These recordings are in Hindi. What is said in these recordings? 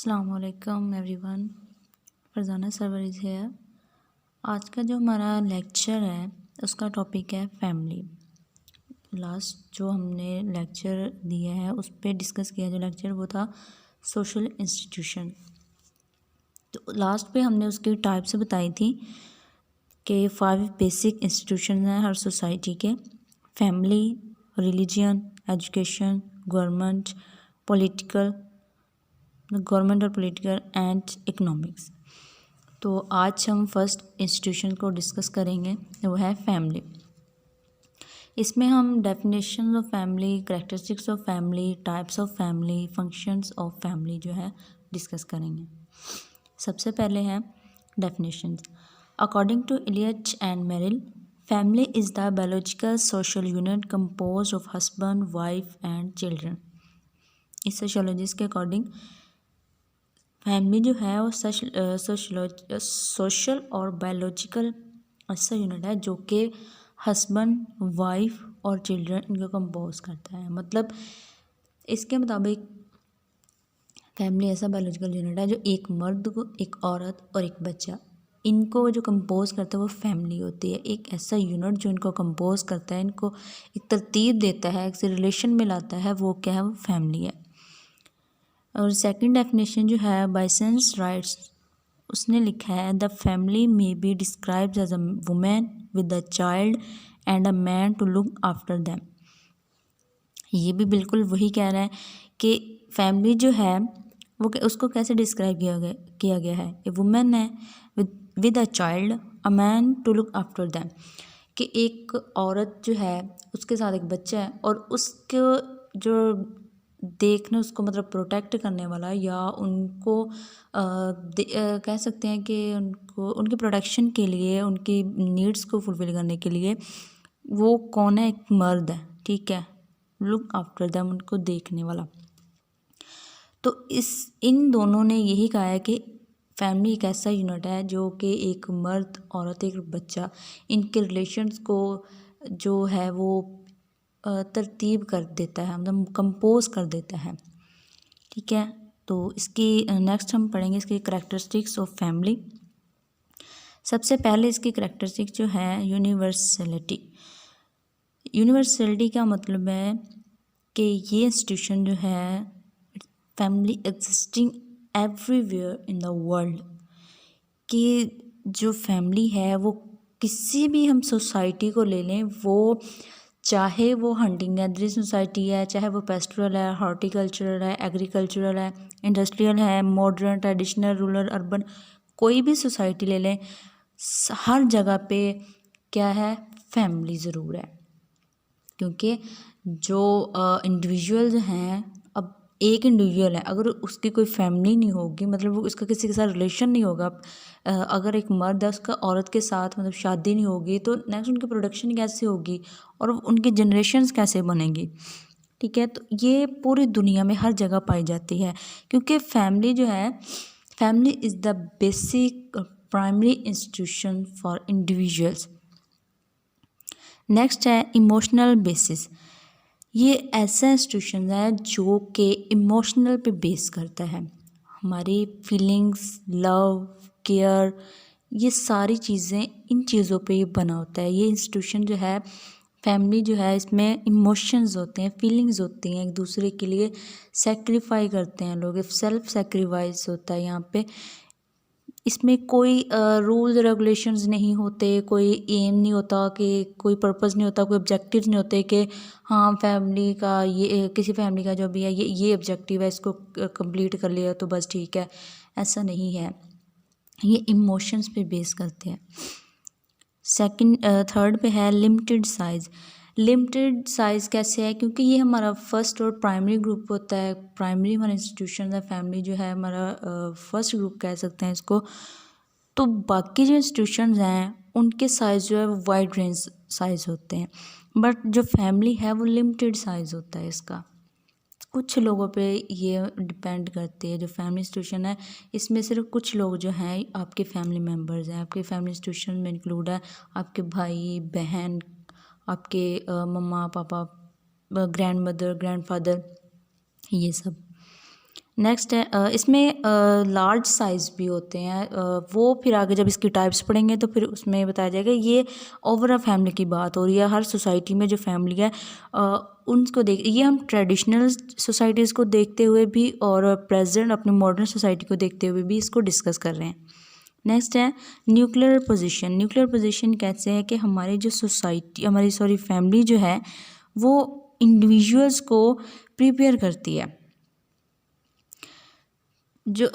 अस्सलामुअलैकुम everyone, Farzana Sarwar is here. आज का जो हमारा लेक्चर है उसका टॉपिक है फैमिली। लास्ट जो हमने लेक्चर दिया है उस पर डिस्कस किया, जो लेक्चर वो था सोशल इंस्टीट्यूशन। तो लास्ट पे हमने उसकी टाइप्स बताई थी कि 5 बेसिक इंस्टीट्यूशन हैं हर सोसाइटी के: family, religion, education, government, government और पॉलिटिकल एंड इकोनॉमिक्स। तो आज हम फर्स्ट इंस्टीट्यूशन को डिस्कस करेंगे, वो है फैमिली। इसमें हम definition of family, characteristics of family, types of family, functions of family जो है डिस्कस करेंगे। सबसे पहले है definitions. According to Elliott and Merrill, family is the biological social unit compose of husband, wife and children. इस सोशियोलॉजिस्ट के अकॉर्डिंग फैमिली जो है वो सोशल और बायोलॉजिकल ऐसा यूनिट है जो कि हस्बैंड, वाइफ और चिल्ड्रन इनको कंपोज करता है। मतलब इसके मुताबिक फैमिली ऐसा बायोलॉजिकल यूनिट है जो एक मर्द को, एक औरत और एक बच्चा, इनको जो कंपोज करता है वो फैमिली होती है। एक ऐसा यूनिट जो इनको कंपोज करता है, इनको एक तरतीब देता है, एक रिलेशन में लाता है, वो क्या है, वो फैमिली है। और सेकंड डेफिनेशन जो है बाइसेंस राइट्स, उसने लिखा है the family may be described as a women with a child and a man to look after them. ये भी बिल्कुल वही कह रहा है कि फैमिली जो है वो उसको कैसे डिस्क्राइब किया गया है। ए वुमेन है with a child, a man to look after them, कि एक औरत जो है उसके साथ एक बच्चा है और उसको जो देखने, उसको मतलब प्रोटेक्ट करने वाला, या उनको कह सकते हैं कि उनको उनकी प्रोटेक्शन के लिए, उनकी नीड्स को फुलफ़िल करने के लिए वो कौन है, एक मर्द है, ठीक है, लुक आफ्टर देम, उनको देखने वाला। तो इन दोनों ने यही कहा है कि फैमिली एक ऐसा यूनिट है जो कि एक मर्द, औरत, एक बच्चा, इनके रिलेशंस को जो है वो तरतीब कर देता है, मतलब कंपोज कर देता है, ठीक है। तो इसकी नेक्स्ट हम पढ़ेंगे इसकी करैक्टरिस्टिक्स ऑफ फैमिली। सबसे पहले इसकी करैक्टरिस्टिक्स जो है यूनिवर्सलिटी। यूनिवर्सलिटी का मतलब है कि ये इंस्टीट्यूशन जो है family existing everywhere in the world, कि जो फैमिली है वो किसी भी हम सोसाइटी को ले लें, वो चाहे वो हंटिंग गैदरिंग सोसाइटी है, चाहे वो पेस्टोरल है, हॉर्टिकल्चरल है, एग्रीकल्चरल है, इंडस्ट्रियल है, मॉडर्न, ट्रेडिशनल, रूरल, अर्बन, कोई भी सोसाइटी ले लें, हर जगह पे क्या है, फैमिली ज़रूर है। क्योंकि जो इंडिविजुअल हैं, अब एक इंडिविजुअल है, अगर उसकी कोई फैमिली नहीं होगी, मतलब वो उसका किसी के साथ रिलेशन नहीं होगा, अगर एक मर्द है उसका औरत के साथ मतलब शादी नहीं होगी, तो नेक्स्ट उनकी प्रोडक्शन कैसे होगी और उनकी जनरेशन्स कैसे बनेंगी, ठीक है। तो ये पूरी दुनिया में हर जगह पाई जाती है, क्योंकि फैमिली जो है, family is the basic primary institution for individuals. Next है इमोशनल बेसिस। ये ऐसा इंस्टीट्यूशन है जो कि इमोशनल पे बेस करता है, हमारी फीलिंग्स, लव, केयर, ये सारी चीज़ें, इन चीज़ों पे ये बना होता है। ये इंस्टीट्यूशन जो है, फैमिली जो है, इसमें इमोशंस होते हैं, फीलिंग्स होती हैं, एक दूसरे के लिए सेक्रीफाई करते हैं लोग, सेल्फ सेक्रीफाइस होता है यहाँ पे। इसमें कोई रूल्स रेगुलेशंस नहीं होते, कोई एम नहीं होता, कि कोई पर्पस नहीं होता, कोई ऑब्जेक्टिव्स नहीं होते कि हाँ फैमिली का ये, किसी फैमिली का जो भी है ये ऑब्जेक्टिव है, इसको कंप्लीट कर लिया तो बस ठीक है, ऐसा नहीं है। ये इमोशंस पे बेस करते हैं। थर्ड पे है लिमिटेड साइज़। लिमिटेड साइज़ कैसे है, क्योंकि ये हमारा फर्स्ट और प्राइमरी ग्रुप होता है, प्राइमरी हमारा इंस्टीट्यूशन है, फैमिली जो है हमारा फर्स्ट ग्रुप कह सकते हैं इसको। तो बाकी जो इंस्टीट्यूशंस हैं उनके साइज़ जो है वो वाइड रेंज साइज़ होते हैं, बट जो फैमिली है वो लिमिटेड साइज़ होता है इसका। कुछ लोगों पे ये डिपेंड करती है, जो फैमिली इंस्टीट्यूशन है इसमें सिर्फ कुछ लोग जो हैं आपके फैमिली मेम्बर्स हैं, आपके फैमिली इंस्टीट्यूशन में इंक्लूड है आपके भाई बहन, आपके मम्मा पापा, ग्रैंड मदर, ग्रैंड फादर, ये सब। नेक्स्ट है इसमें लार्ज साइज़ भी होते हैं, वो फिर आगे जब इसकी टाइप्स पढ़ेंगे तो फिर उसमें बताया जाएगा। ये ओवर अ फैमिली की बात हो रही है, हर सोसाइटी में जो फैमिली है उनको देख, ये हम ट्रेडिशनल सोसाइटीज़ को देखते हुए भी और प्रेजेंट अपनी मॉडर्न सोसाइटी को देखते हुए भी इसको डिस्कस कर रहे हैं। नेक्स्ट है न्यूक्लियर पोजीशन। न्यूक्लियर पोजीशन कैसे है कि हमारी जो सोसाइटी हमारी फैमिली जो है वो इंडिविजुअल्स को प्रिपेयर करती है। जो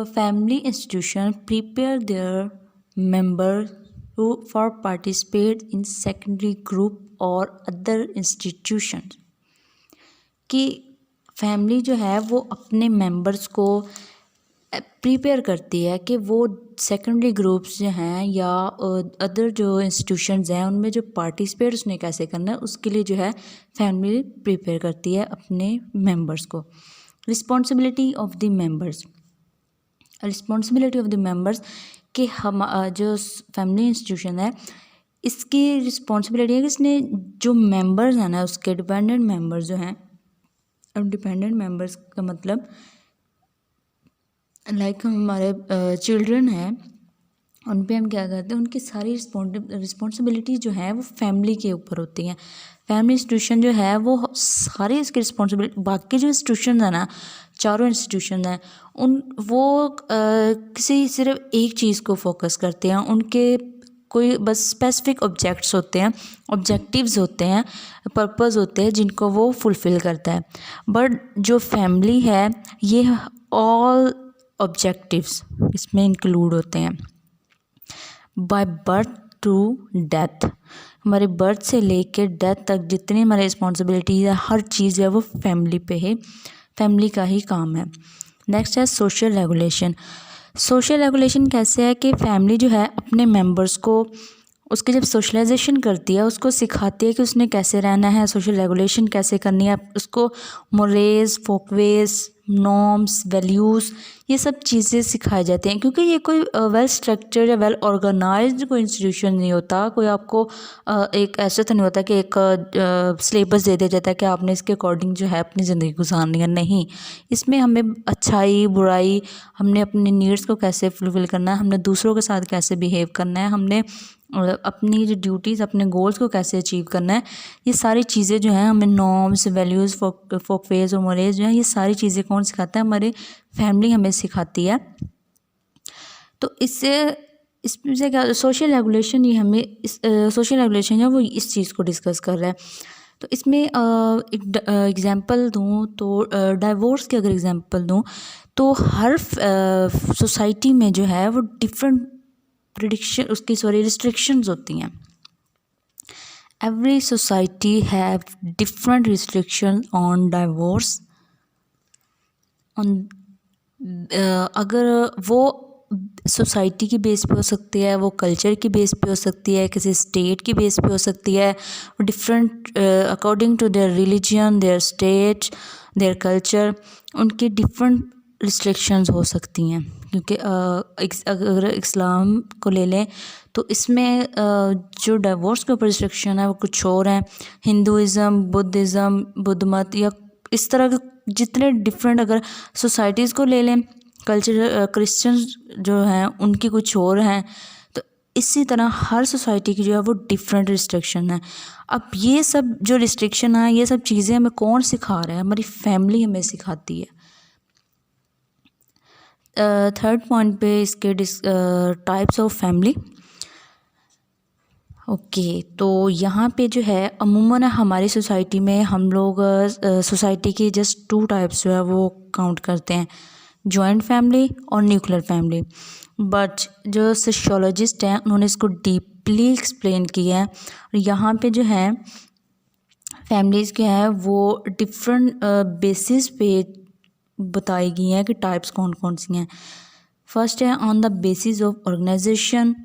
family institution prepare their member for participate in secondary group और अदर इंस्टीट्यूशन, कि फैमिली जो है वो अपने मेंबर्स को प्रिपेयर करती है कि वो सेकेंडरी ग्रुप्स जो हैं या अदर जो इंस्टीट्यूशंस हैं उनमें जो पार्टिसिपेट उसने कैसे करना है, उसके लिए जो है फैमिली प्रिपेयर करती है अपने मेंबर्स को। Responsibility of the members. Responsibility of the members कि हम जो फैमिली इंस्टीट्यूशन है इसकी रिस्पॉन्सिबिलिटी है कि इसने जो मेंबर्स हैं ना उसके डिपेंडेंट मेंबर्स जो हैं, डिपेंडेंट मेंबर्स का मतलब लाइक हमारे चिल्ड्रन हैं उन पे हम क्या करते हैं, उनकी सारी रिस्पॉन्सिबिलिटी जो है वो फैमिली के ऊपर होती हैं। फैमिली इंस्टीट्यूशन जो है वो सारी इसकी रिस्पॉन्सिबिलिटी, बाकी जो इंस्टीट्यूशन है ना चारों इंस्टीट्यूशन हैं उन वो किसी सिर्फ एक चीज़ को फोकस करते हैं, उनके कोई बस स्पेसिफिक ऑब्जेक्ट्स होते हैं, ऑब्जेक्टिव्स होते हैं, पर्पस होते हैं जिनको वो फुलफ़िल करता है। बट जो फैमिली है ये ऑल ऑब्जेक्टिव्स इसमें इंक्लूड होते हैं। बाय बर्थ टू डेथ, हमारे बर्थ से लेकर डेथ तक जितनी हमारी रिस्पॉन्सिबिलिटी है हर चीज़ है वो फैमिली पे है, फैमिली का ही काम है। नेक्स्ट है सोशल रेगुलेशन। सोशल रेगुलेशन कैसे है कि फैमिली जो है अपने मेंबर्स को उसके जब सोशलाइजेशन करती है उसको सिखाती है कि उसने कैसे रहना है, सोशल रेगुलेशन कैसे करनी है, उसको मोरेज, फोकवेज, नॉर्म्स, वैल्यूज़ ये सब चीज़ें सिखाई जाती हैं। क्योंकि ये कोई वेल स्ट्रक्चर्ड या वेल ऑर्गेनाइज्ड कोई इंस्टीट्यूशन नहीं होता, कोई आपको एक ऐसा तो नहीं होता कि एक सिलेबस दे दिया जाता है कि आपने इसके अकॉर्डिंग जो है अपनी ज़िंदगी गुजारनी है। नहीं, इसमें हमें अच्छाई बुराई, हमने अपनी नीड्स को कैसे फुलफ़िल करना है, हमने दूसरों के साथ कैसे बिहेव करना है, हमने अपनी जो ड्यूटीज़ अपने गोल्स को कैसे अचीव करना है, ये सारी चीज़ें जो हैं हमें नॉर्म्स, वैल्यूज़, फोकवेज और मोरेज जो हैं ये सारी चीज़ें कौन सिखाता है, हमारी फैमिली हमें सिखाती है। तो इससे क्या सोशल रेगुलेशन, ये हमें इस सोशल रेगुलेशन है वो इस चीज़ को डिस्कस कर रहा है। तो इसमें एक एग्ज़ाम्पल दूँ तो डाइवोर्स की अगर एग्ज़ाम्पल दूँ तो हर सोसाइटी में जो है वो डिफरेंट रिस्ट्रिक्शंस होती हैं। Every society have different restriction on divorce. अगर वो सोसाइटी की बेस पे हो सकती है, वो कल्चर की बेस पे हो सकती है, किसी स्टेट की बेस पे हो सकती है, different according to their religion, their state, their culture, उनकी डिफरेंट रिस्ट्रिक्शंस हो सकती हैं। क्योंकि अगर इस्लाम को ले लें तो इसमें जो डाइवोर्स के ऊपर रिस्ट्रिक्शन है वो कुछ और हैं। हिंदुज़म, बुद्ध मत या इस तरह के जितने डिफरेंट अगर सोसाइटीज़ को ले लें, कल्चर क्रिश्चियंस जो हैं उनकी कुछ और हैं। तो इसी तरह हर सोसाइटी की जो है वो डिफरेंट रिस्ट्रिक्शन है। अब ये सब जो रिस्ट्रिक्शन है, ये सब चीज़ें हमें कौन सिखा रहा है, हमारी फैमिली हमें सिखाती है। थर्ड पॉइंट पे इसके टाइप्स ऑफ फैमिली। ओके, तो यहाँ पे जो है अमूमन हमारी सोसाइटी में हम लोग सोसाइटी की जस्ट 2 टाइप्स जो है वो काउंट करते हैं, जॉइंट फैमिली और न्यूक्लियर फैमिली। बट जो सोशियोलॉजिस्ट हैं उन्होंने इसको डीपली एक्सप्लेन किया है। और यहाँ पे जो है फैमिलीज़ के हैं वो डिफरेंट बेसिस पे बताई गई हैं कि टाइप्स कौन कौन सी हैं। फर्स्ट है on the basis of organisation,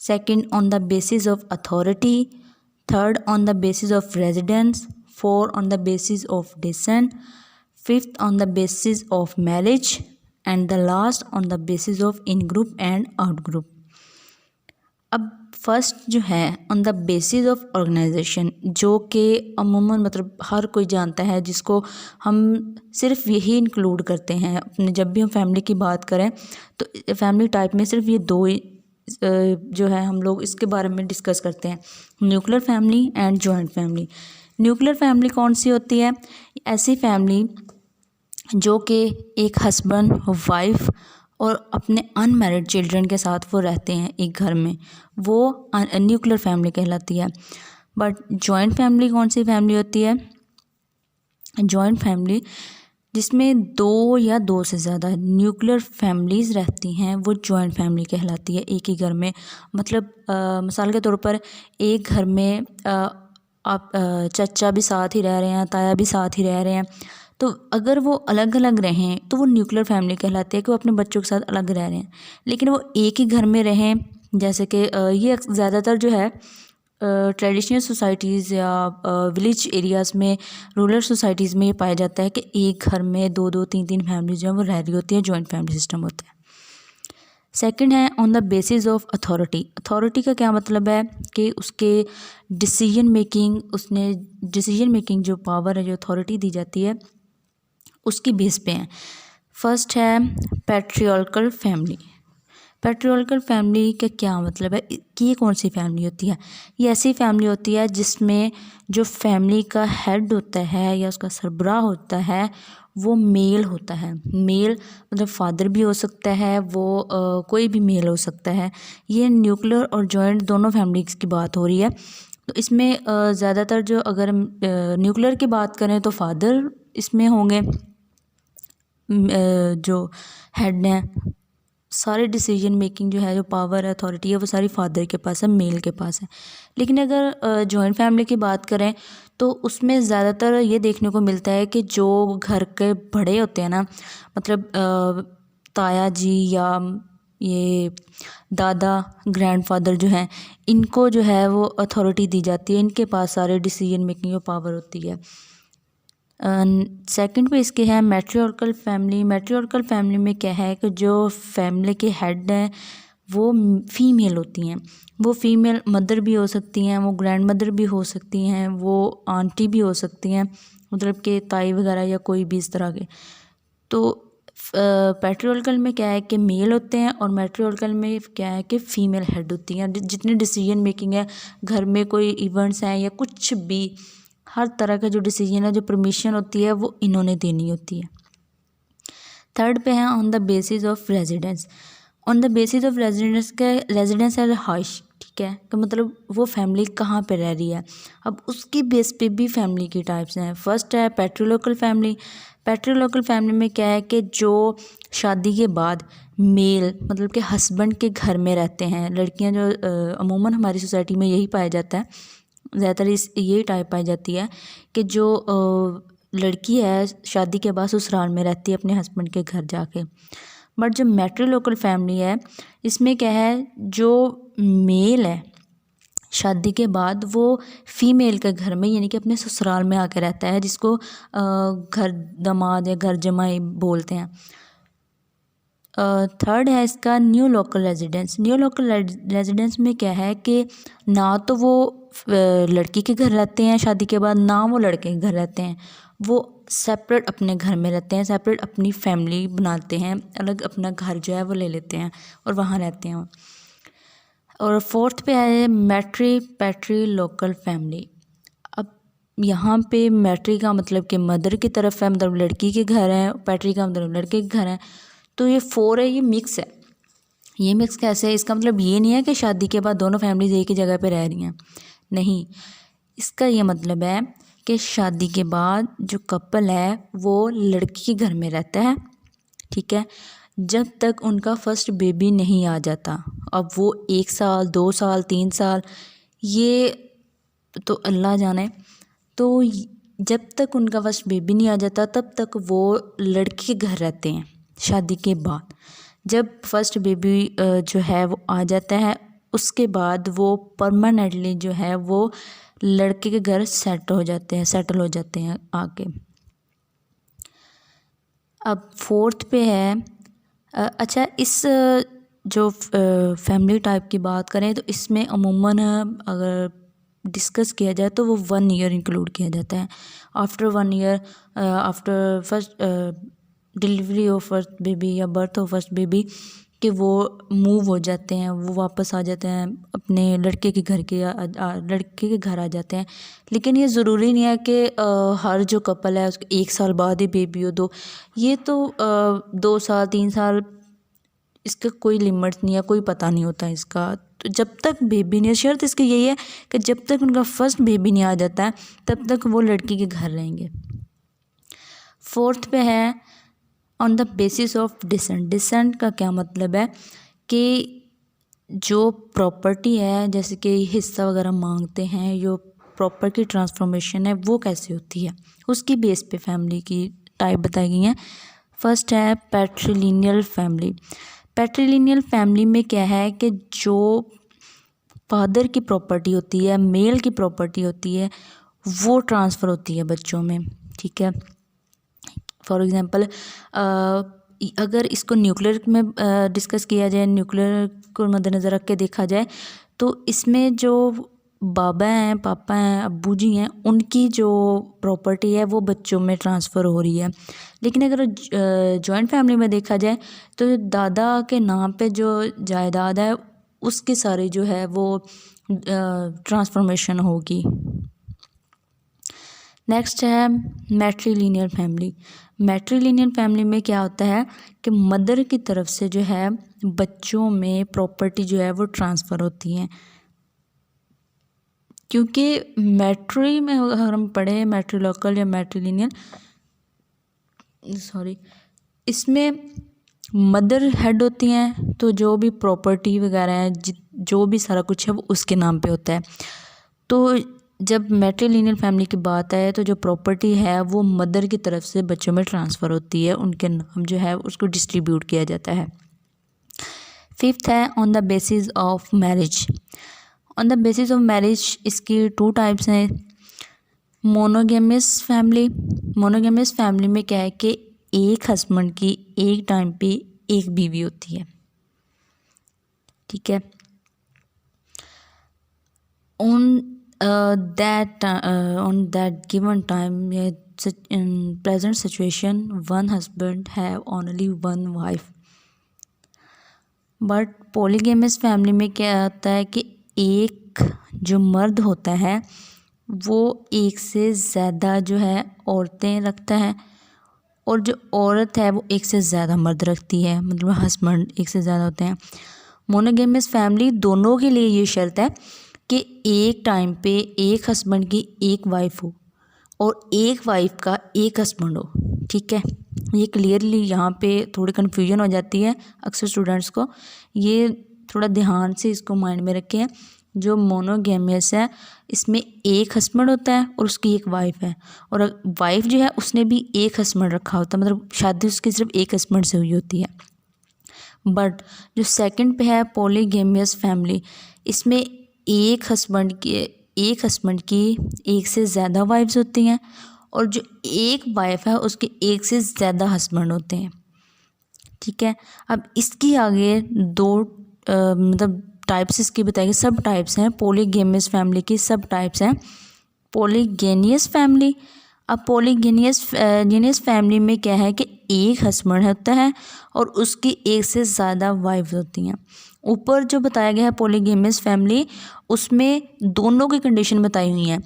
second on the basis of authority, third on the basis of residence, four on the basis of descent, fifth on the basis of marriage and the last on the basis of in group and out group. अब फर्स्ट जो है on the basis of organisation, जो कि अमूमन मतलब हर कोई जानता है, जिसको हम सिर्फ यही इंक्लूड करते हैं अपने जब भी हम फैमिली की बात करें तो फैमिली टाइप में सिर्फ ये दो ही जो है हम लोग इसके बारे में डिस्कस करते हैं, nuclear family and joint family. Nuclear family कौन सी होती है? ऐसी फैमिली जो कि एक हस्बैंड वाइफ और अपने अनमैरिड चिल्ड्रन के साथ वो रहते हैं एक घर में, वो न्यूक्लियर फैमिली कहलाती है। बट जॉइंट फैमिली कौन सी फैमिली होती है? जॉइंट फैमिली जिसमें दो या दो से ज़्यादा न्यूक्लियर फैमिलीज़ रहती हैं वो जॉइंट फैमिली कहलाती है एक ही घर में। मतलब मिसाल के तौर पर एक घर में आप चचा भी साथ ही रह रहे हैं, ताया भी साथ ही रह रहे हैं, तो अगर वो अलग अलग रहें तो वो न्यूक्लियर फैमिली कहलाती है कि वो अपने बच्चों के साथ अलग रह रहे हैं। लेकिन वो एक ही घर में रहें, जैसे कि ये ज़्यादातर जो है ट्रेडिशनल सोसाइटीज़ या विलेज एरियाज़ में, रूरल सोसाइटीज़ में ये पाया जाता है कि एक घर में दो दो तीन तीन फैमिली जो है वो रह रही होती है, जॉइंट फैमिली सिस्टम होता है। सेकंड है on the basis of authority. Authority का क्या मतलब है कि उसके डिसीजन मेकिंग जो पावर है, जो अथॉरिटी दी जाती है उसकी बेस पे है। फर्स्ट है पैट्रियार्कल फैमिली। पैट्रियार्कल फैमिली का क्या मतलब है कि ये कौन सी फैमिली होती है? ये ऐसी फैमिली होती है जिसमें जो फैमिली का हेड होता है या उसका सरबराह होता है वो मेल होता है। मेल मतलब फादर भी हो सकता है, वो कोई भी मेल हो सकता है। ये न्यूक्लियर और जॉइंट दोनों फैमिलीज़ की बात हो रही है। तो इसमें ज़्यादातर जो अगर हम न्यूक्लियर की बात करें तो फादर इसमें होंगे जो हेड हैं। सारे डिसीजन मेकिंग जो है, जो पावर अथॉरिटी है वो सारी फादर के पास है, मेल के पास है। लेकिन अगर जॉइंट फैमिली की बात करें तो उसमें ज़्यादातर ये देखने को मिलता है कि जो घर के बड़े होते हैं ना, मतलब ताया जी या ये दादा ग्रैंडफादर जो हैं, इनको जो है वो अथॉरिटी दी जाती है, इनके पास सारे डिसीजन मेकिंग जो पावर होती है। सेकंड पे इसके है मैट्रियार्कल फैमिली। मैट्रियार्कल फैमिली में क्या है कि जो फैमिली के हेड हैं वो फीमेल होती हैं। वो फीमेल मदर भी हो सकती हैं, वो ग्रैंड मदर भी हो सकती हैं, वो आंटी भी हो सकती हैं, मतलब कि ताई वगैरह या कोई भी इस तरह के। तो पैट्रियार्कल में क्या है कि मेल होते हैं और मैट्रियार्कल में क्या है कि फ़ीमेल हेड होती हैं। जितने डिसीजन मेकिंग है, घर में कोई इवेंट्स हैं या कुछ भी, हर तरह का जो डिसीजन है, जो परमिशन होती है वो इन्होंने देनी होती है। थर्ड पे है on the basis of residence. On the basis of residence का रेजिडेंस है हाइश, ठीक है, तो मतलब वो फैमिली कहाँ पे रह रही है। अब उसकी बेस पे भी फैमिली की टाइप्स हैं। फर्स्ट है पैट्रियार्कल फैमिली। पैट्रियार्कल फैमिली में क्या है कि जो शादी के बाद मेल मतलब कि हस्बैंड के घर में रहते हैं, लड़कियां जो अमूमन हमारी सोसाइटी में यही पाया जाता है, ज़्यादातर यही टाइप पाई जाती है कि जो लड़की है शादी के बाद ससुराल में रहती है अपने हस्बैंड के घर जाके। बट जो मैट्रियार्कल फैमिली है इसमें क्या है, जो मेल है शादी के बाद वो फीमेल के घर में यानी कि अपने ससुराल में आके रहता है, जिसको घर दामाद या घर जमाई बोलते हैं। थर्ड है इसका new local residence. New local residence में क्या है कि ना तो वो लड़की के घर रहते हैं शादी के बाद, ना वो लड़के के घर रहते हैं, वो सेपरेट अपने घर में रहते हैं, सेपरेट अपनी फैमिली बनाते हैं, अलग अपना घर जो है वो ले लेते हैं और वहाँ रहते हैं। और फोर्थ पे है पैट्री लोकल फैमिली। अब यहाँ पे मैट्री का मतलब कि मदर की तरफ है, मतलब लड़की के घर है, पैट्री का मतलब लड़के के घर है। तो ये 4 है, ये मिक्स है। ये मिक्स कैसे है? इसका मतलब ये नहीं है कि शादी के बाद दोनों फैमिलीज एक ही जगह पे रह रही हैं, नहीं। इसका ये मतलब है कि शादी के बाद जो कपल है वो लड़की के घर में रहता है, ठीक है, जब तक उनका फर्स्ट बेबी नहीं आ जाता। अब वो 1 साल 2 साल 3 साल ये तो अल्लाह जाने, तो जब तक उनका फर्स्ट बेबी नहीं आ जाता तब तक वो लड़की के घर रहते हैं। शादी के बाद जब फर्स्ट बेबी जो है वो आ जाता है उसके बाद वो परमानेंटली जो है वो लड़के के घर सेटल हो जाते हैं आके। अब फोर्थ पे है अच्छा, इस जो फैमिली टाइप की बात करें तो इसमें अमूमन अगर डिस्कस किया जाए तो वो 1 ईयर इंक्लूड किया जाता है। After 1 year, after first delivery of first baby या बर्थ ऑफ फर्स्ट बेबी कि वो मूव हो जाते हैं, वो वापस आ जाते हैं अपने लड़के के घर के लड़के के घर आ जाते हैं। लेकिन ये ज़रूरी नहीं है कि हर जो कपल है उसके 1 साल बाद ही बेबी हो। ये तो 2 साल 3 साल, इसका कोई लिमिट नहीं है, कोई पता नहीं होता इसका। तो जब तक बेबी नहीं, शर्त इसकी यही है कि जब तक उनका फर्स्ट बेबी नहीं आ जाता है तब तक वो लड़की के घर रहेंगे। 4th पे है on the basis of descent. Descent का क्या मतलब है कि जो प्रॉपर्टी है, जैसे कि हिस्सा वगैरह मांगते हैं, जो प्रॉपर्टी ट्रांसफॉर्मेशन है वो कैसे होती है, उसकी बेस पे फैमिली की टाइप बताई गई हैं। फर्स्ट है पैट्रिलिनियल फैमिली। पैट्रिलिनियल फैमिली में क्या है कि जो फादर की प्रॉपर्टी होती है, मेल की प्रॉपर्टी होती है, वो ट्रांसफ़र होती है बच्चों में। ठीक है, फॉर एग्ज़ाम्पल अगर इसको न्यूक्लियर में डिस्कस किया जाए, न्यूक्लियर को मद्देनज़र रख के देखा जाए, तो इसमें जो बाबा हैं, पापा हैं, अब्बू जी हैं, उनकी जो प्रॉपर्टी है वो बच्चों में ट्रांसफ़र हो रही है। लेकिन अगर जॉइंट फैमिली में देखा जाए तो दादा के नाम पे जो जायदाद है उसके सारे जो है वो ट्रांसफॉर्मेशन होगी। नेक्स्ट है मैट्रिलिनियल फैमिली। मैट्रिलिनियल फैमिली में क्या होता है कि मदर की तरफ से जो है बच्चों में प्रॉपर्टी जो है वो ट्रांसफ़र होती है। क्योंकि मैट्री में अगर हम पढ़े मैट्रिलोकल या मैट्रिलिनियल, इसमें मदर हेड होती हैं, तो जो भी प्रॉपर्टी वगैरह है, जो भी सारा कुछ है वो उसके नाम पे होता है। तो जब मैट्रिलिनियल फैमिली की बात आए तो जो प्रॉपर्टी है वो मदर की तरफ से बच्चों में ट्रांसफ़र होती है, उनके नाम जो है उसको डिस्ट्रीब्यूट किया जाता है। 5th है on the basis of marriage. On the basis of marriage इसकी 2 टाइप्स हैं। Monogamous family. मोनोगेमस फैमिली में क्या है कि एक हस्बैंड की एक टाइम पे एक बीवी होती है। ठीक है, on that given time in present situation one husband have only one wife। But पॉलीगेमस family में क्या होता है कि एक जो मर्द होता है वो एक से ज़्यादा जो है औरतें रखता है, और जो औरत है वो एक से ज़्यादा मर्द रखती है, मतलब हस्बैंड एक से ज़्यादा होते हैं। मोनोगेमस फैमिली दोनों के लिए ये शर्त है कि एक टाइम पे एक हस्बैंड की एक वाइफ हो और एक वाइफ का एक हस्बैंड हो। ठीक है, ये क्लियरली यहाँ पे थोड़ी कन्फ्यूजन हो जाती है अक्सर स्टूडेंट्स को, ये थोड़ा ध्यान से इसको माइंड में रखें। जो मोनोगेमियस है इसमें एक हस्बैंड होता है और उसकी एक वाइफ है, और वाइफ जो है उसने भी एक हस्बैंड रखा होता है, मतलब शादी उसकी सिर्फ एक हस्बैंड से हुई होती है। बट जो सेकंड पे है पॉलीगेमियस फैमिली, इसमें एक हस्बैंड की एक से ज़्यादा वाइफ्स होती हैं, और जो एक वाइफ है उसके एक से ज़्यादा हस्बैंड होते हैं। ठीक है, अब इसकी आगे 2 मतलब टाइप्स इसकी बताएंगे, सब टाइप्स हैं पॉलीगेमियस फैमिली की। सब टाइप्स हैं पॉलीगेनियस फैमिली। अब पॉलीगेनियस फैमिली में क्या है कि एक हस्बैंड होता है और उसकी एक से ज़्यादा वाइफ्स होती हैं। ऊपर जो बताया गया है पॉलीगेमियस फैमिली, उसमें दोनों की कंडीशन बताई हुई है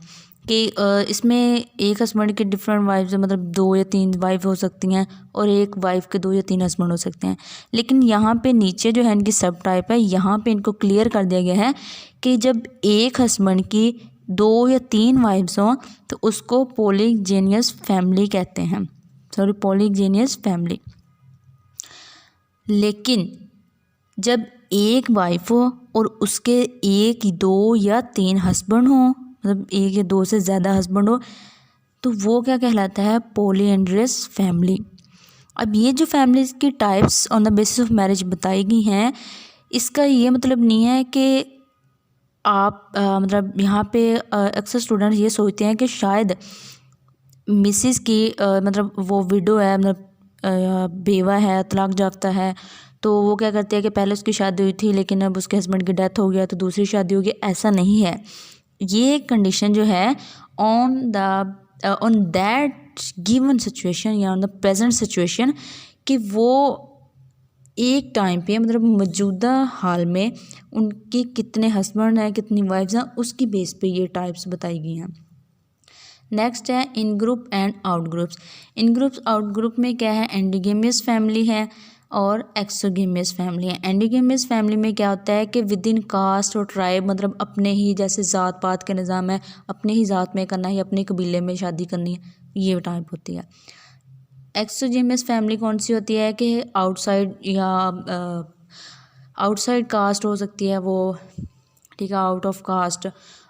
कि इसमें एक हस्बैंड के डिफरेंट वाइफ्स, मतलब 2 या 3 वाइफ हो सकती हैं, और एक वाइफ के 2 या 3 हस्बैंड हो सकते हैं। लेकिन यहाँ पे नीचे जो है इनकी सब टाइप है, यहाँ पे इनको क्लियर कर दिया गया है कि जब एक हस्बैंड की 2 या 3 वाइफ्स हों तो उसको पॉलीगेनियस फैमिली कहते हैं। पॉलीगेनियस फैमिली। लेकिन जब एक वाइफ हो और उसके 1, 2 या 3 हस्बैंड हो, मतलब 1 या 2 से ज़्यादा हस्बैंड हो, तो वो क्या कहलाता है पॉलीएंड्रियस फैमिली। अब ये जो फैमिलीज़ की types on the basis of marriage बताई गई हैं, इसका ये मतलब नहीं है कि आप मतलब यहाँ पे अक्सर स्टूडेंट्स ये सोचते हैं कि शायद मिसिस की मतलब वो विडो है, मतलब बेवा है, तलाक याफ्ता है, तो वो क्या करती है कि पहले उसकी शादी हुई थी लेकिन अब उसके हस्बैंड की डेथ हो गया तो दूसरी शादी होगी, ऐसा नहीं है। ये कंडीशन जो है ऑन दैट गिवन सिचुएशन या ऑन द प्रेजेंट सिचुएशन, कि वो एक टाइम पे मतलब मौजूदा हाल में उनके कितने हस्बैंड हैं कितनी वाइफ्स हैं, उसकी बेस पे ये टाइप्स बताई गई हैं। नेक्स्ट है in group and out groups. In groups out group में क्या है, एंडोगेमियस फैमिली है और एक्सोगेमियस फैमिली है। एंडोगेमियस फैमिली में क्या होता है कि विद इन कास्ट और ट्राइब, मतलब अपने ही जैसे ज़ात पात के निज़ाम है, अपने ही ज़ात में करना है, अपने कबीले में शादी करनी है, ये टाइप होती है। एक्सोजेमियस फैमिली कौन सी होती है कि आउटसाइड या आउटसाइड कास्ट हो सकती है वो, ठीक है, आउट ऑफ कास्ट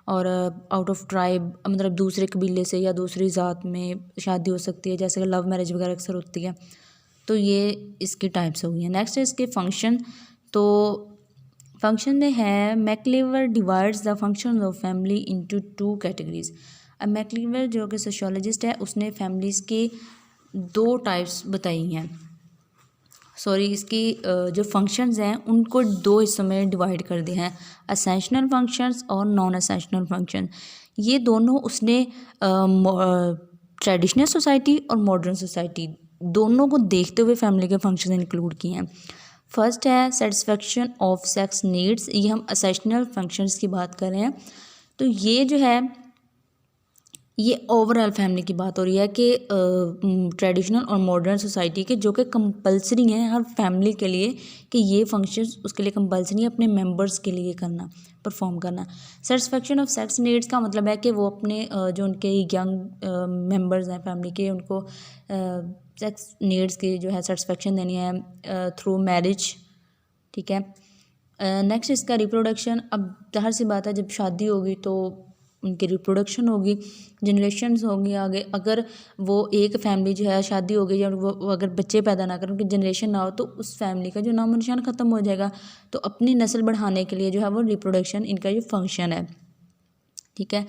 और आउट ऑफ ट्राइब, मतलब दूसरे कबीले से या दूसरी ज़ात में शादी हो सकती है, जैसे कि लव मैरिज वगैरह अक्सर होती है। तो ये इसकी टाइप्स हो गई हैं। नेक्स्ट है इसके फंक्शन। तो फंक्शन में है MacIver divides the function of family into 2 categories. अब मैक्लीवर जो कि सोशियोलॉजिस्ट है उसने फैमिलीज़ की 2 टाइप्स बताई हैं, सॉरी इसकी जो फंक्शंस हैं उनको 2 हिस्सों में डिवाइड कर दिए हैं, असेंशनल फंक्शंस और नॉन असेंशनल फंक्शन। ये दोनों उसने ट्रेडिशनल सोसाइटी और मॉडर्न सोसाइटी दोनों को देखते हुए फैमिली के फंक्शन इंक्लूड किए हैं। फर्स्ट है सेटिस्फेक्शन ऑफ सेक्स नीड्स, ये हम असेंशनल फंक्शंस की बात कर रहे हैं। तो ये जो है ये ओवरऑल फैमिली की बात हो रही है कि ट्रेडिशनल और मॉडर्न सोसाइटी के जो कि कंपलसरी हैं हर फैमिली के लिए, कि ये फंक्शंस उसके लिए कंपलसरी है अपने मेंबर्स के लिए करना, परफॉर्म करना। सेटिस्फेक्शन ऑफ सेक्स नीड्स का मतलब है कि वो अपने जो उनके यंग मेंबर्स हैं फैमिली के, उनको सेक्स नीड्स की जो है सेटिस्फेक्शन देनी है थ्रू मैरिज, ठीक है। नेक्स्ट इसका रिप्रोडक्शन। अब जाहिर सी बात है जब शादी होगी तो उनकी रिप्रोडक्शन होगी, जनरेशन्स होंगी आगे। अगर वो एक फैमिली जो है शादी हो गई और वो अगर बच्चे पैदा ना करें, उनकी जनरेशन ना हो, तो उस फैमिली का जो नामो निशान ख़त्म हो जाएगा। तो अपनी नस्ल बढ़ाने के लिए जो है वो रिप्रोडक्शन इनका जो फंक्शन है, ठीक है।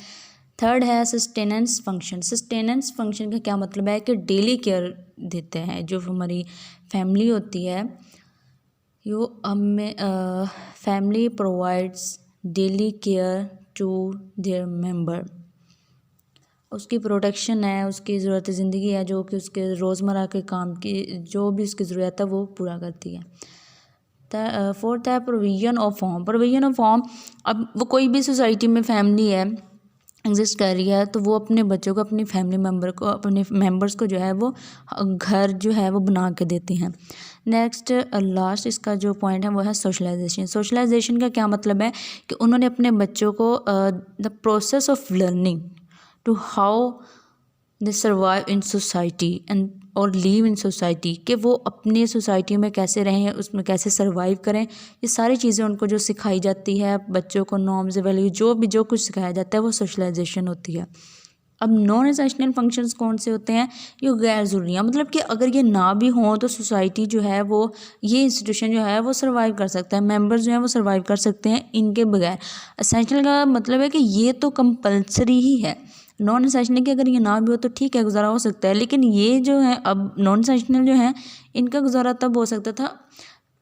थर्ड है सस्टेनेंस फंक्शन। सस्टेनेंस फंक्शन का क्या मतलब है कि डेली केयर देते हैं। जो हमारी फैमिली होती है यो हमें family provides daily care to their member. उसकी प्रोटेक्शन है, उसकी ज़रूरत ज़िंदगी है, जो कि उसके रोज़मर्रा के काम की जो भी उसकी ज़रूरत है वो पूरा करती है। फोर्थ है provision of home. Provision of home, अब वो कोई भी सोसाइटी में फैमिली है एग्जिस्ट कर रही है तो वो अपने बच्चों को, अपनी फैमिली मेम्बर को, अपने मेंबर्स को जो है वो घर जो है वो बना के देते हैं। नेक्स्ट लास्ट इसका जो पॉइंट है वो है सोशलाइजेशन। सोशलाइजेशन का क्या मतलब है कि उन्होंने अपने बच्चों को the process of learning to how they survive in society and और लिव इन सोसाइटी, कि वो अपनी सोसाइटी में कैसे रहें, उसमें कैसे सर्वाइव करें, ये सारी चीज़ें उनको जो सिखाई जाती है बच्चों को, नॉर्म्स वैल्यू जो कुछ सिखाया जाता है वो सोशलाइजेशन होती है। अब नॉन एसेंशियल फंक्शंस कौन से होते हैं, ये गैर ज़रूरी है, मतलब कि अगर ये ना भी हों तो सोसाइटी जो है वो, ये इंस्टीट्यूशन जो है वो सर्वाइव कर सकता है, मेंबर्स जो है वो सर्वाइव कर सकते हैं इनके बगैर। एसेंशियल का मतलब है कि ये तो कंपलसरी ही है। नॉन एसेंशियल की अगर ये ना भी हो तो ठीक है गुजारा हो सकता है, लेकिन ये जो है अब नॉन एसेंशियल जो है इनका गुजारा तब हो सकता था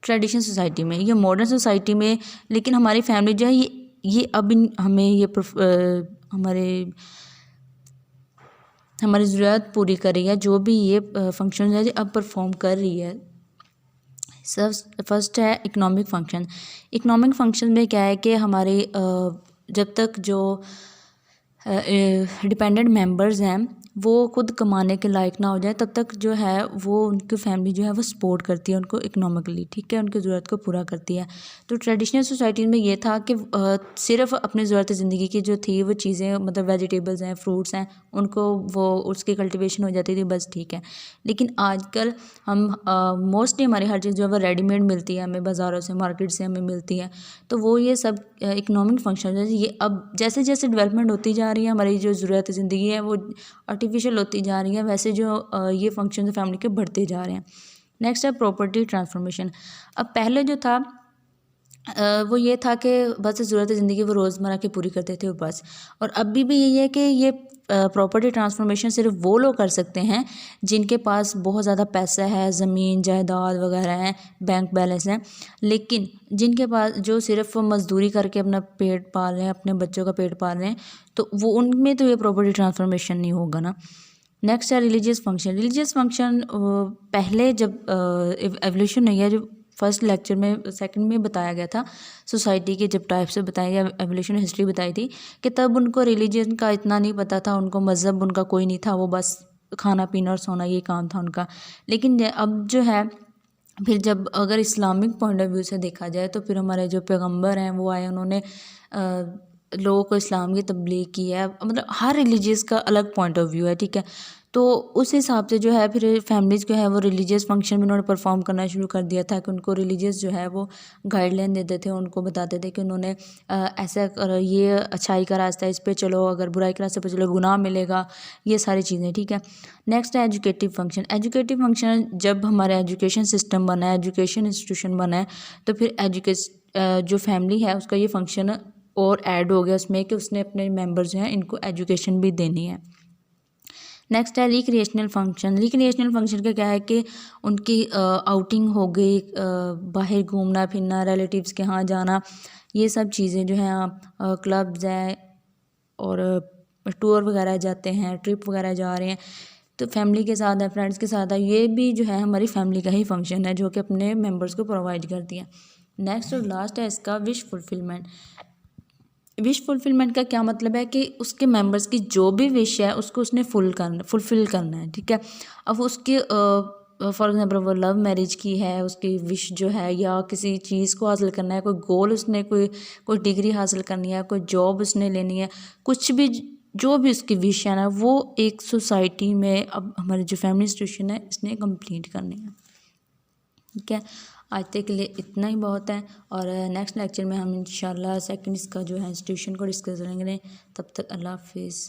ट्रेडिशनल सोसाइटी में या मॉडर्न सोसाइटी में, लेकिन हमारी फैमिली जो है ये अब हमें ये हमारी ज़रूरत पूरी कर रही है, जो भी ये फंक्शन है अब परफॉर्म कर रही है। फर्स्ट है इकोनॉमिक फंक्शन। इकोनॉमिक फंक्शन में क्या है कि हमारे जब तक जो डिपेंडेंट मेंबर्स हैं वो खुद कमाने के लायक ना हो जाए तब तक जो है वो उनकी फैमिली जो है वो सपोर्ट करती है उनको इकोनॉमिकली, ठीक है, उनकी ज़रूरत को पूरा करती है। तो ट्रेडिशनल सोसाइटी में ये था कि सिर्फ अपनी ज़रूरत ज़िंदगी की जो थी वो चीज़ें, मतलब वेजिटेबल्स हैं, फ्रूट्स हैं, उनको वो उसकी कल्टिवेशन हो जाती थी, बस ठीक है। लेकिन आजकल हम मोस्टली हमारी हर चीज़ जो है वो रेडीमेड मिलती है, हमें बाज़ारों से, मार्केट से हमें मिलती है। तो वो ये सब इकोनॉमिक फंक्शन है, ये अब जैसे जैसे डेवलपमेंट होती जा रही है, हमारी जो ज़रूरत ज़िंदगी है वो आर्टिफिशियल होती जा रही है, वैसे जो ये फंक्शन फैमिली के बढ़ते जा रहे हैं। नेक्स्ट है प्रॉपर्टी ट्रांसफॉर्मेशन। अब पहले जो था वो ये था कि बस ज़रूरत ज़िंदगी वो रोज़मर्रा की पूरी करते थे और बस। और अभी भी यही है कि ये प्रॉपर्टी ट्रांसफॉर्मेशन सिर्फ वो लोग कर सकते हैं जिनके पास बहुत ज़्यादा पैसा है, ज़मीन जायदाद वगैरह हैं, बैंक बैलेंस है। लेकिन जिनके पास जो सिर्फ मज़दूरी करके अपना पेट पाल रहे हैं, अपने बच्चों का पेट पाल रहे हैं, तो वो उनमें तो ये प्रॉपर्टी ट्रांसफॉर्मेशन नहीं होगा ना। नेक्स्ट है रिलीजियस फंक्शन। रिलीजियस फंक्शन पहले जब एवोल्यूशन नहीं है, जो फर्स्ट लेक्चर में सेकंड में बताया गया था, सोसाइटी के जब टाइप से बताया गया, एवोल्यूशन हिस्ट्री बताई थी कि तब उनको रिलीजन का इतना नहीं पता था, उनको मज़हब उनका कोई नहीं था, वो बस खाना पीना और सोना ये काम था उनका। लेकिन अब जो है फिर जब अगर इस्लामिक पॉइंट ऑफ व्यू से देखा जाए तो फिर हमारे जो पैगंबर हैं वो आए, उन्होंने लोगों को इस्लाम की तबलीग की है। मतलब हर रिलीजियस का अलग पॉइंट ऑफ व्यू है, ठीक है। तो उस हिसाब से जो है फिर फैमिलीज़ जो है वो रिलीजियस फंक्शन में उन्होंने परफॉर्म करना शुरू कर दिया था कि उनको रिलीजियस जो है वो गाइडलाइन देते थे, उनको बताते थे कि उन्होंने ऐसा ये अच्छाई का रास्ता है, इस पे चलो, अगर बुराई के रास्ते पे चलो गुनाह मिलेगा, ये सारी चीज़ें, ठीक है। नेक्स्ट है एजुकेटिव फंक्शन। एजुकेटिव फंक्शन जब हमारा एजुकेशन सिस्टम बना है, एजुकेशन इंस्टीट्यूशन बना है, तो फिर जो फैमिली है उसका ये फंक्शन और ऐड हो गया उसमें कि उसने अपने मेंबर्स जो हैं इनको एजुकेशन भी देनी है। नेक्स्ट है रिक्रिएशनल फंक्शन। रिक्रिएशनल फंक्शन का क्या है कि उनकी आउटिंग हो गई, बाहर घूमना फिरना, रिलेटिव्स के यहाँ जाना, ये सब चीज़ें जो हैं, क्लब्स हैं और टूर वगैरह जाते हैं, ट्रिप वगैरह जा रहे हैं, तो फैमिली के साथ है, फ्रेंड्स के साथ है, ये भी जो है हमारी फैमिली का ही फंक्शन है जो कि अपने मेंबर्स को प्रोवाइड करती है। नेक्स्ट और लास्ट है इसका विश फुलफिलमेंट। विश फुलफिलमेंट का क्या मतलब है कि उसके मेंबर्स की जो भी विश है उसको उसने फुलफिल करना है, ठीक है। अब उसके फॉर एग्जांपल वो लव मैरिज की है, उसकी विश जो है, या किसी चीज़ को हासिल करना है, कोई गोल उसने कोई डिग्री हासिल करनी है, कोई जॉब उसने लेनी है, कुछ भी जो भी उसकी विश है ना, वो एक सोसाइटी में अब हमारी जो फैमिली इंस्टीट्यूशन है इसने कंप्लीट करनी है, ठीक है। आज तक के लिए इतना ही बहुत है, और नेक्स्ट लेक्चर में हम इंशाल्लाह सेकंड इसका जो है इंस्टीट्यूशन को डिस्कस करेंगे। तब तक अल्लाह हाफिज़।